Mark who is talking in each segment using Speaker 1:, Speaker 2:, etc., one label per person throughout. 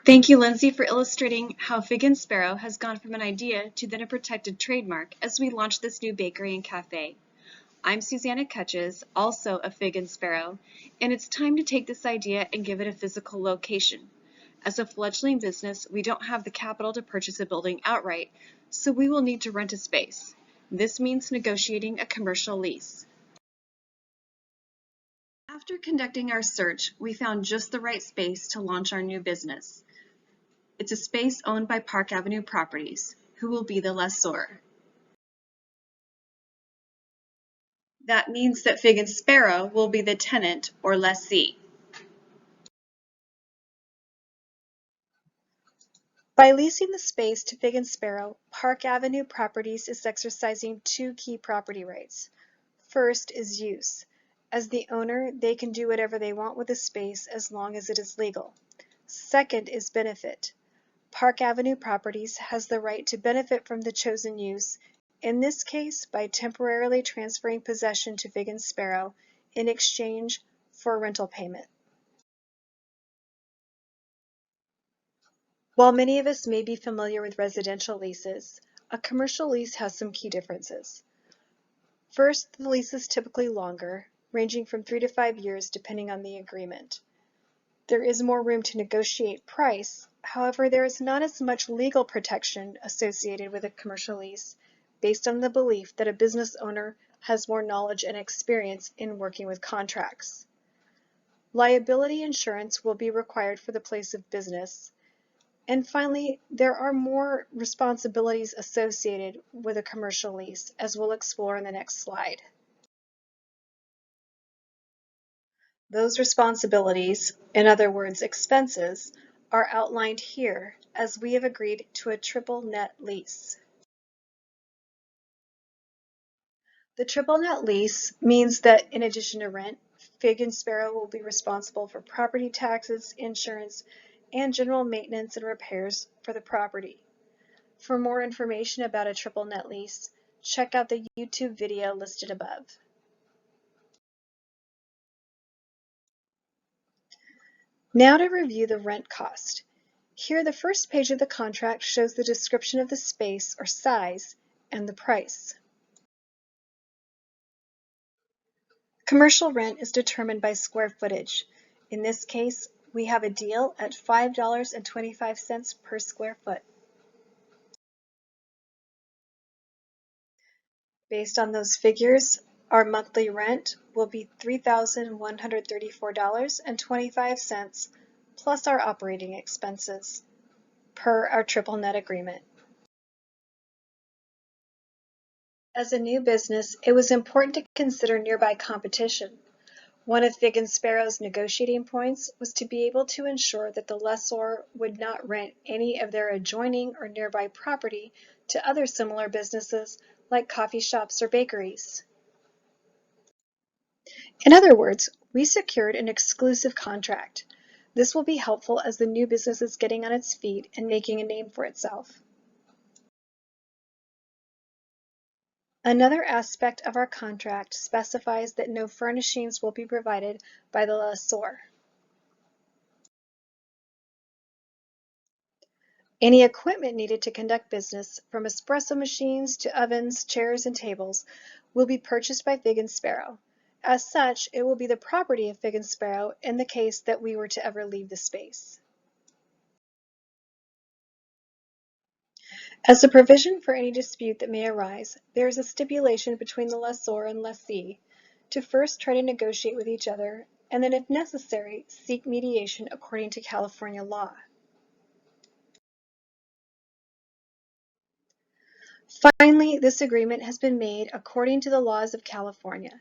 Speaker 1: Thank you, Lindsay, for illustrating how Fig and Sparrow has gone from an idea to then a protected trademark as we launch this new bakery and cafe. I'm Susanna Cutches, also a Fig and Sparrow, and it's time to take this idea and give it a physical location. As a fledgling business, we don't have the capital to purchase a building outright, so we will need to rent a space. This means negotiating a commercial lease. After conducting our search, we found just the right space to launch our new business. It's a space owned by Park Avenue Properties, who will be the lessor. That means that Fig and Sparrow will be the tenant or lessee. By leasing the space to Fig and Sparrow, Park Avenue Properties is exercising two key property rights. First is use. As the owner, they can do whatever they want with the space as long as it is legal. Second is benefit. Park Avenue Properties has the right to benefit from the chosen use, in this case by temporarily transferring possession to Fig and Sparrow in exchange for a rental payment. While many of us may be familiar with residential leases, a commercial lease has some key differences. First, the lease is typically longer, ranging from 3 to 5 years depending on the agreement. There is more room to negotiate price, however, there is not as much legal protection associated with a commercial lease based on the belief that a business owner has more knowledge and experience in working with contracts. Liability insurance will be required for the place of business. And finally, there are more responsibilities associated with a commercial lease, as we'll explore in the next slide. Those responsibilities, in other words, expenses, are outlined here as we have agreed to a triple net lease. The triple net lease means that in addition to rent, Fig and Sparrow will be responsible for property taxes, insurance, and general maintenance and repairs for the property. For more information about a triple net lease, check out the YouTube video listed above. Now to review the rent cost. Here, the first page of the contract shows the description of the space or size and the price. Commercial rent is determined by square footage. In this case, we have a deal at $5.25 per square foot. Based on those figures, our monthly rent will be $3,134.25 plus our operating expenses per our triple net agreement. As a new business, it was important to consider nearby competition. One of Fig and Sparrow's negotiating points was to be able to ensure that the lessor would not rent any of their adjoining or nearby property to other similar businesses like coffee shops or bakeries. In other words, we secured an exclusive contract. This will be helpful as the new business is getting on its feet and making a name for itself. Another aspect of our contract specifies that no furnishings will be provided by the lessor. Any equipment needed to conduct business, from espresso machines to ovens, chairs, and tables, will be purchased by Fig and Sparrow. As such, it will be the property of Fig and Sparrow in the case that we were to ever leave the space. As a provision for any dispute that may arise, there is a stipulation between the lessor and lessee to first try to negotiate with each other, and then if necessary, seek mediation according to California law. Finally, this agreement has been made according to the laws of California.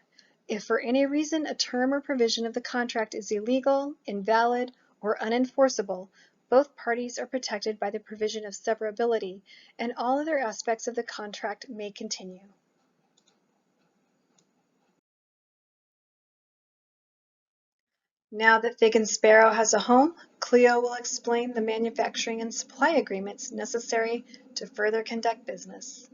Speaker 1: If for any reason a term or provision of the contract is illegal, invalid, or unenforceable, both parties are protected by the provision of severability, and all other aspects of the contract may continue. Now that Fig and Sparrow has a home, Cleo will explain the manufacturing and supply agreements necessary to further conduct business.